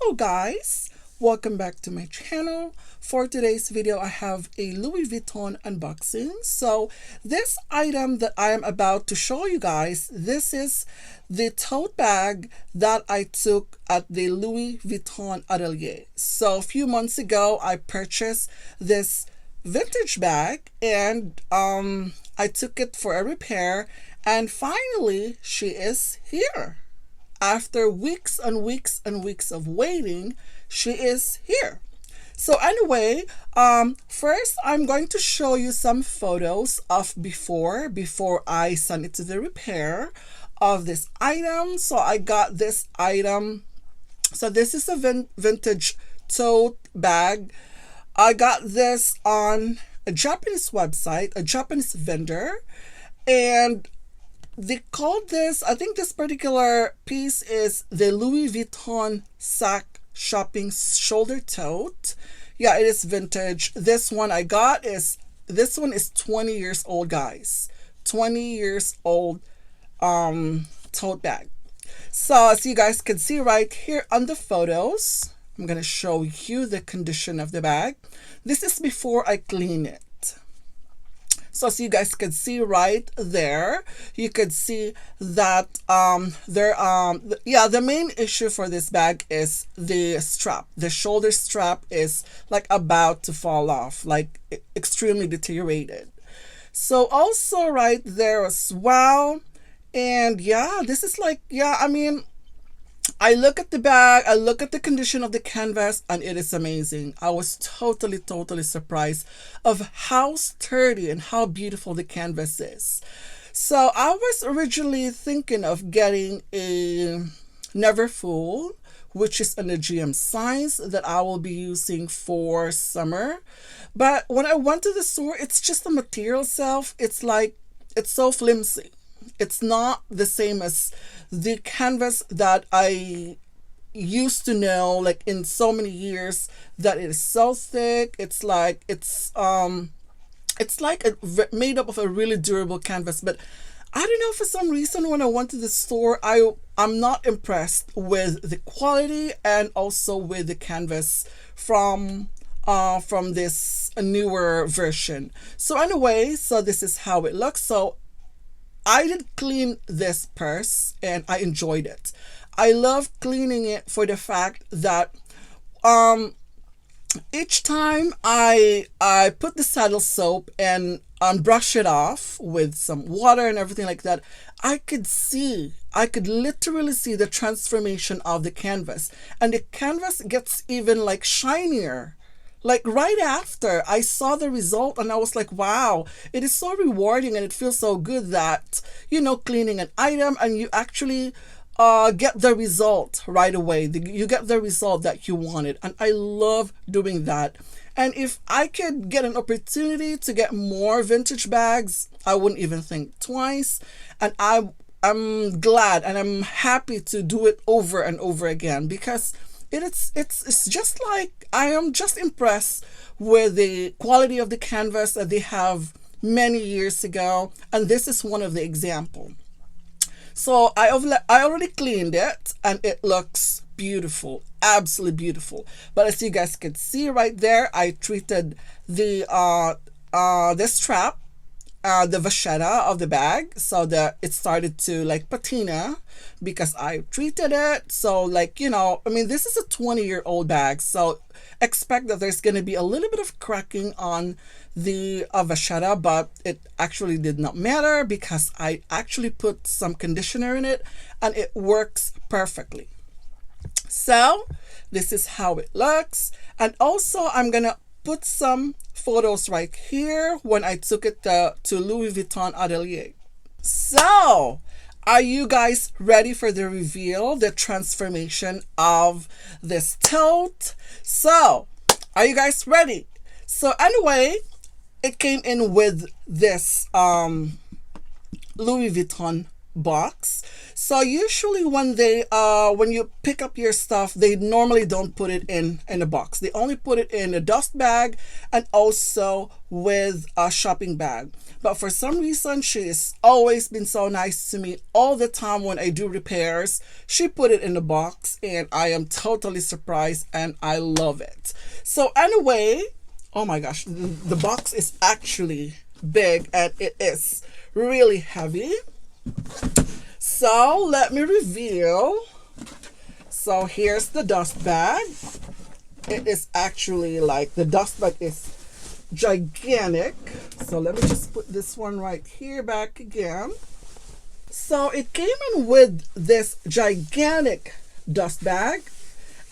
Hello guys, welcome back to my channel. For today's video I have a Louis Vuitton unboxing. So this item that I am about to show you guys, this is the tote bag that I took at the Louis Vuitton atelier. So a few months ago I purchased this vintage bag and I took it for a repair, and finally she is here. After weeks and weeks and weeks of waiting, she is here. So anyway, first I'm going to show you some photos of before I send it to the repair of this item. So I got this item. So this is a vintage tote bag. I got this on a Japanese website, a Japanese vendor, and they called this, I think this particular piece is the Louis Vuitton sack shopping shoulder tote. Yeah, it is vintage. This one I got is, this one is 20 years old, guys. 20 years old tote bag. So as you guys can see right here on the photos, I'm going to show you the condition of the bag. This is before I clean it. So as you guys can see right there, you could see that the main issue for this bag is the strap. The shoulder strap is like about to fall off, like extremely deteriorated. So also right there as well. And yeah, this is like, yeah, I mean, I look at the bag, I look at the condition of the canvas, and it is amazing. I was totally surprised of how sturdy and how beautiful the canvas is. So I was originally thinking of getting a Never Full, which is an GM size that I will be using for summer. But when I went to the store, it's just the material itself. It's like, it's so flimsy. It's not the same as the canvas that I used to know, like in so many years, that it is so thick. It's like made up of a really durable canvas. But I don't know, for some reason when I went to the store, I'm not impressed with the quality and also with the canvas from this newer version. So anyway, so this is how it looks. So I did clean this purse and I enjoyed it. I love cleaning it for the fact that each time I put the saddle soap and brush it off with some water and everything like that, I could literally see the transformation of the canvas, and the canvas gets even like shinier. Like right after I saw the result, and I was like, wow, it is so rewarding and it feels so good that, you know, cleaning an item and you actually get the result right away. You get the result that you wanted. And I love doing that. And if I could get an opportunity to get more vintage bags, I wouldn't even think twice. And I'm glad and I'm happy to do it over and over again, because it's just like, I am just impressed with the quality of the canvas that they have many years ago, and this is one of the example. So I already cleaned it and it looks beautiful, absolutely beautiful. But as you guys can see right there, I treated the strap, the vachetta of the bag, so that it started to like patina because I treated it. So like, you know, I mean, this is a 20-year-old bag, so expect that there's going to be a little bit of cracking on the vachetta, but it actually did not matter because I actually put some conditioner in it and it works perfectly. So this is how it looks. And also I'm gonna put some photos right here when I took it to Louis Vuitton atelier. So are you guys ready for the reveal, the transformation of this tote? So are you guys ready? So anyway, it came in with this Louis Vuitton box. So usually when you pick up your stuff, they normally don't put it in a box. They only put it in a dust bag and also with a shopping bag. But for some reason, she has always been so nice to me. All the time when I do repairs, she put it in a box, and I am totally surprised and I love it. So anyway, oh my gosh, the box is actually big and it is really heavy. So let me reveal. So here's the dust bag. It is actually like, the dust bag is gigantic. So let me just put this one right here back again. So it came in with this gigantic dust bag,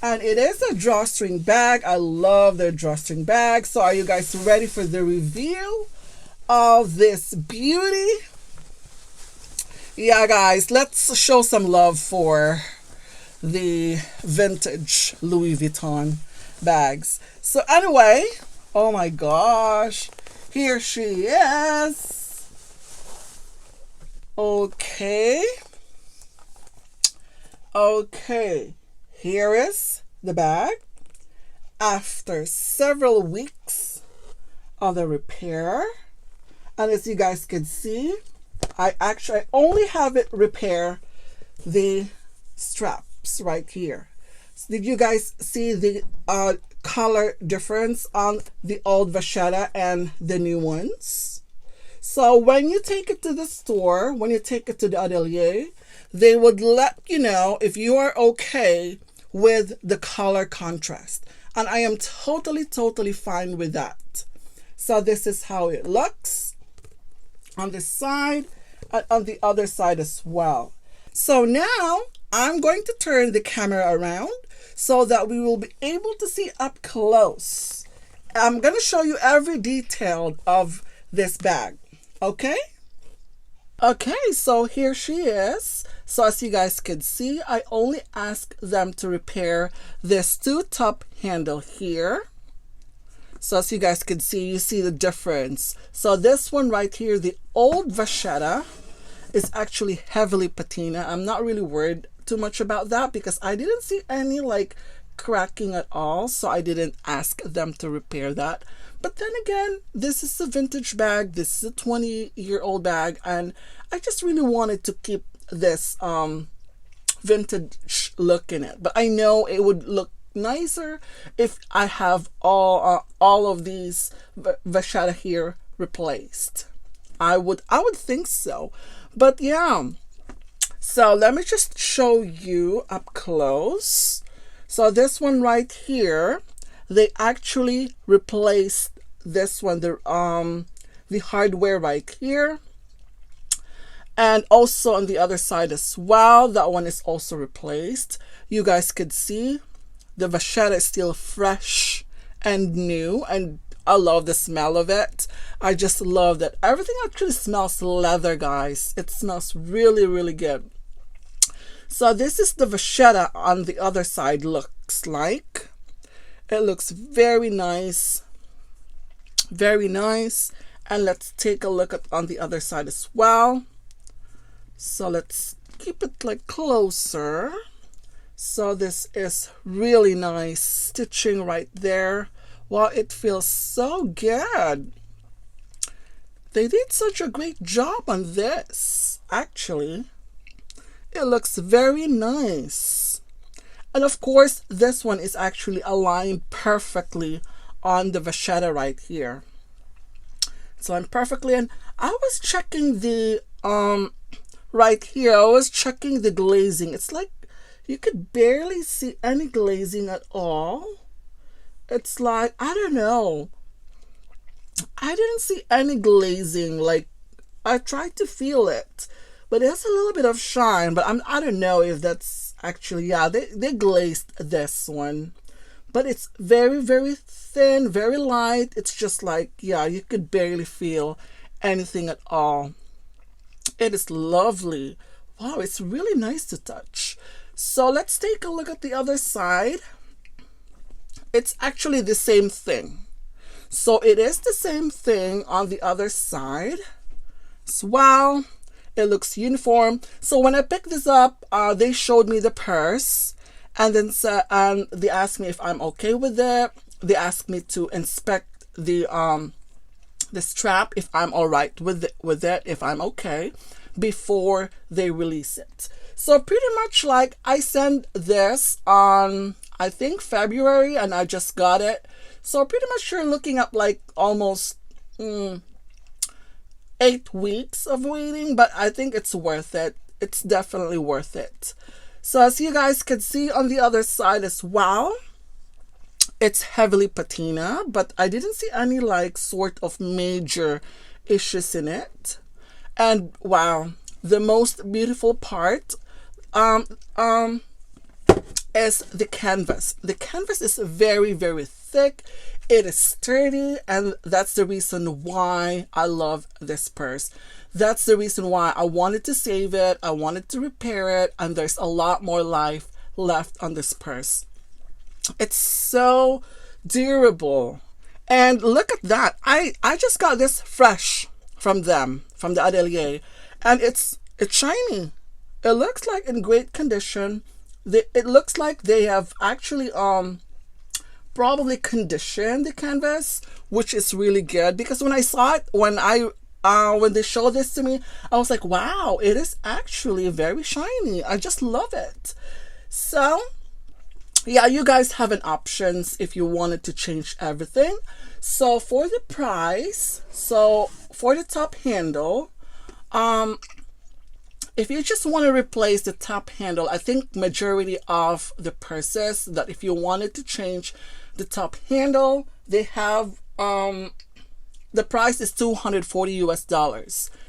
and it is a drawstring bag. I love their drawstring bag. So are you guys ready for the reveal of this beauty? Yeah, guys, let's show some love for the vintage Louis Vuitton bags. So anyway, oh my gosh, here she is. Okay, here is the bag after several weeks of the repair. And as you guys can see, I only have it repair the straps right here. So did you guys see the color difference on the old vachetta and the new ones? So when you take it to the store, when you take it to the atelier, they would let you know if you are okay with the color contrast. And I am totally fine with that. So this is how it looks on this side and on the other side as well. So now I'm going to turn the camera around so that we will be able to see up close. I'm going to show you every detail of this bag. Okay? Okay, so here she is. So as you guys can see, I only asked them to repair this two-top handle here. So as you guys can see, you see the difference. So this one right here, the old vachetta, is actually heavily patina. I'm not really worried too much about that because I didn't see any like cracking at all. So I didn't ask them to repair that. But then again, this is a vintage bag. This is a 20-year-old bag. And I just really wanted to keep this vintage look in it. But I know it would look nicer if I have all of these vachetta here replaced. I would think so. But yeah, so let me just show you up close. So this one right here, they actually replaced this one, the hardware right here, and also on the other side as well. That one is also replaced. You guys could see the vachetta is still fresh and new, and I love the smell of it. I just love that everything actually smells leather, guys. It smells really good. So this is the vachetta on the other side looks like. It looks very nice. Very nice. And let's take a look at on the other side as well. So let's keep it like closer. So this is really nice stitching right there. Wow, it feels so good. They did such a great job on this, actually. It looks very nice. And of course, this one is actually aligned perfectly on the vachetta right here. So I'm perfectly, and I was checking the, right here, I was checking the glazing. It's like you could barely see any glazing at all. It's like, I don't know. I didn't see any glazing. Like, I tried to feel it, but it has a little bit of shine. But I don't know if that's actually, yeah, they glazed this one. But it's very thin, very light. It's just like, yeah, you could barely feel anything at all. It is lovely. Wow, it's really nice to touch. So let's take a look at the other side. It's actually the same thing. So it is the same thing on the other side as well. It looks uniform. So when I picked this up, they showed me the purse, and then and they asked me if I'm okay with it. They asked me to inspect the strap, if I'm all right with it, if I'm okay, before they release it. So pretty much like I sent this on, I think, February, and I just got it. So pretty much you're looking at like almost 8 weeks of waiting, but I think it's worth it. It's definitely worth it. So as you guys can see on the other side as well, it's heavily patina, but I didn't see any like sort of major issues in it. And wow, the most beautiful part is the canvas. The canvas is very, very thick. It is sturdy, and that's the reason why I love this purse. That's the reason why I wanted to save it. I wanted to repair it, and there's a lot more life left on this purse. It's so durable. And look at that. I just got this fresh from them, from the atelier, and it's shiny. It looks like in great condition. It looks like they have actually probably conditioned the canvas, which is really good, because when I saw it, when they showed this to me, I was like, wow, it is actually very shiny. I just love it. So yeah, you guys have an options if you wanted to change everything. So for the price, so for the top handle, if you just want to replace the top handle, I think majority of the purses that if you wanted to change the top handle, they have the price is $240 US.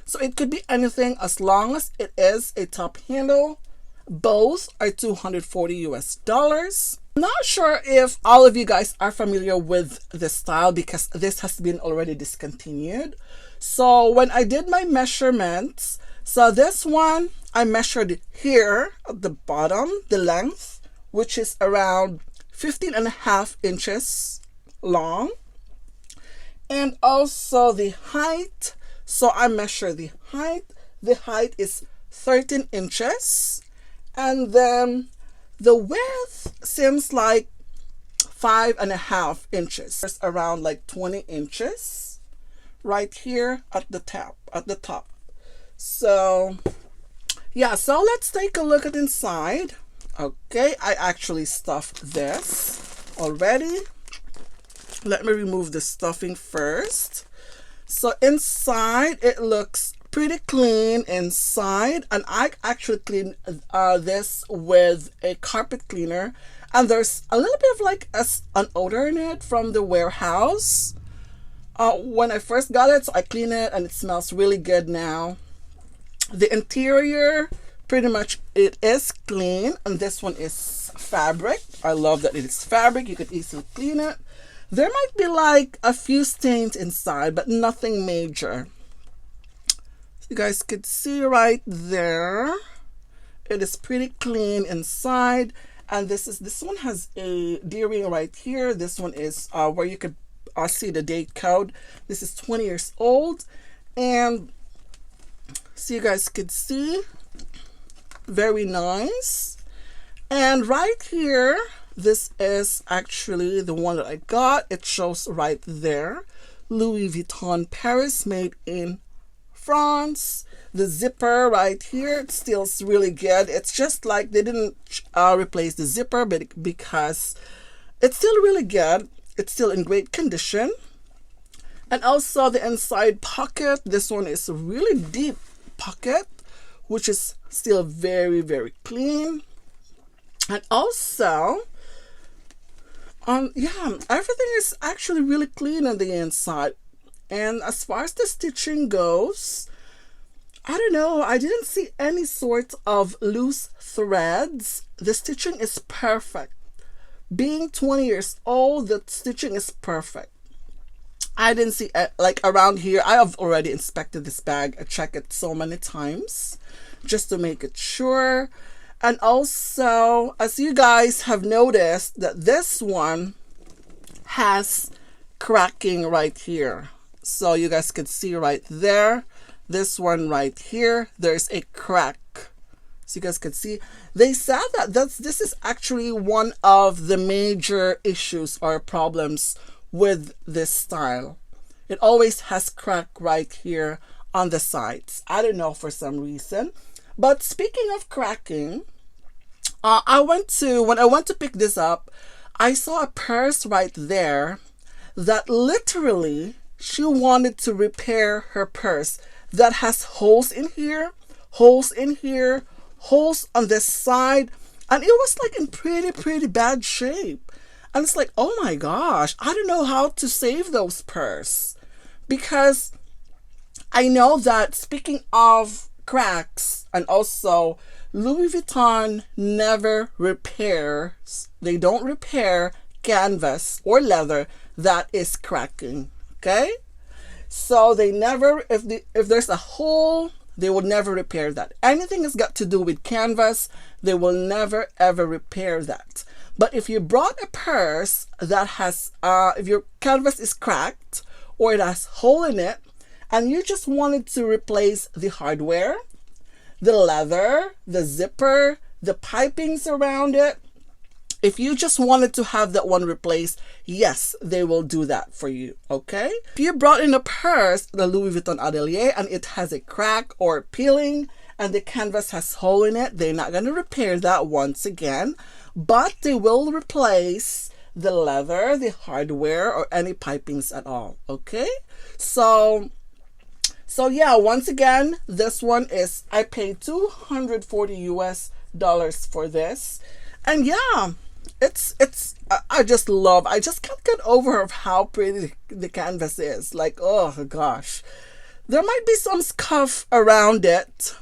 So it could be anything as long as it is a top handle. Both are $240 US. I'm not sure if all of you guys are familiar with this style, because this has been already discontinued. So when I did my measurements, so this one I measured here at the bottom, the length, which is around 15.5 inches long, and also the height. So I measured the height. The height is 13 inches, and then the width seems like 5.5 inches. It's around like 20 inches right here at the top. So yeah, so let's take a look at inside. Okay, I actually stuffed this already. Let me remove the stuffing first. So inside it looks pretty clean inside, and I actually cleaned this with a carpet cleaner, and there's a little bit of like an odor in it from the warehouse when I first got it. So I cleaned it and it smells really good now. The interior, pretty much it is clean, and this one is fabric. I love that it is fabric. You could easily clean it. There might be like a few stains inside, but nothing major. You guys could see right there, it is pretty clean inside. And this one has a D-ring right here. This one is where you could see the date code. This is 20 years old, and so you guys could see, very nice. And right here, this is actually the one that I got. It shows right there, Louis Vuitton Paris, made in France. The zipper right here, it still really good. It's just like they didn't replace the zipper, but because it's still really good, it's still in great condition. And also the inside pocket, this one is a really deep pocket, which is still very, very clean. And also yeah, everything is actually really clean on the inside. And as far as the stitching goes, I don't know, I didn't see any sort of loose threads. The stitching is perfect. Being 20 years old, the stitching is perfect. I didn't see like around here. I have already inspected this bag. I checked it so many times just to make it sure. And also, as you guys have noticed, that this one has cracking right here. So you guys can see right there, this one right here, there's a crack. So you guys can see, they said that this is actually one of the major issues or problems with this style. It always has crack right here on the sides. I don't know, for some reason. But speaking of cracking, when I went to pick this up, I saw a purse right there that literally she wanted to repair her purse that has holes in here, holes in here, holes on this side, and it was like in pretty bad shape. And it's like, oh my gosh, I don't know how to save those purse, because I know that, speaking of cracks, and also Louis Vuitton never repairs, they don't repair canvas or leather that is cracking. Okay, so they never, if there's a hole, they will never repair that. Anything has got to do with canvas, they will never ever repair that. But if you brought a purse that has if your canvas is cracked or it has hole in it, and you just wanted to replace the hardware, the leather, the zipper, the pipings around it, if you just wanted to have that one replaced, yes, they will do that for you, okay? If you brought in a purse, the Louis Vuitton Atelier, and it has a crack or peeling, and the canvas has hole in it, they're not going to repair that once again, but they will replace the leather, the hardware, or any pipings at all, okay? So yeah, once again, this one is, I paid $240 US for this, and yeah, I just can't get over how pretty the canvas is. Like, oh gosh, there might be some scuff around it,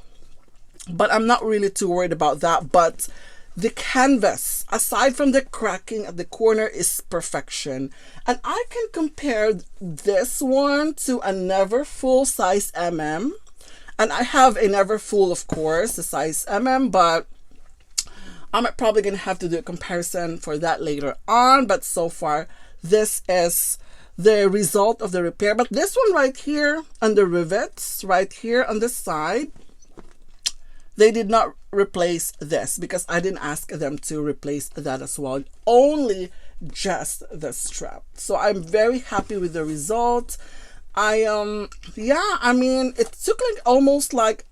but I'm not really too worried about that. But the canvas, aside from the cracking at the corner, is perfection. And I can compare this one to a Neverfull size MM, and I have a Neverfull, of course, the size MM, but I'm probably going to have to do a comparison for that later on. But so far, this is the result of the repair. But this one right here, and the rivets right here on the side, they did not replace this because I didn't ask them to replace that as well. Only just the strap. So I'm very happy with the result. Yeah, I mean, it took like almost like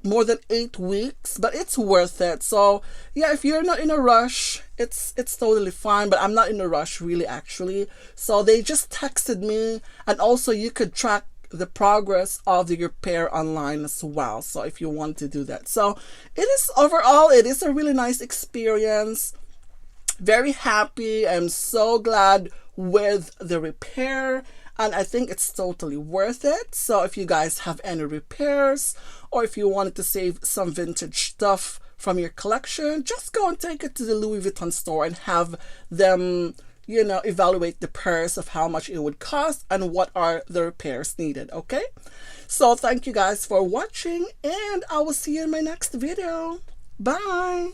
more than 8 weeks, but it's worth it. So yeah, if you're not in a rush, it's totally fine, but I'm not in a rush really, actually. So they just texted me, and also you could track the progress of the repair online as well, so if you want to do that. So overall it is a really nice experience. Very happy. I'm so glad with the repair, and I think it's totally worth it. So if you guys have any repairs, or if you wanted to save some vintage stuff from your collection, just go and take it to the Louis Vuitton store and have them, you know, evaluate the purse of how much it would cost and what are the repairs needed. Okay, so thank you guys for watching, and I will see you in my next video. Bye.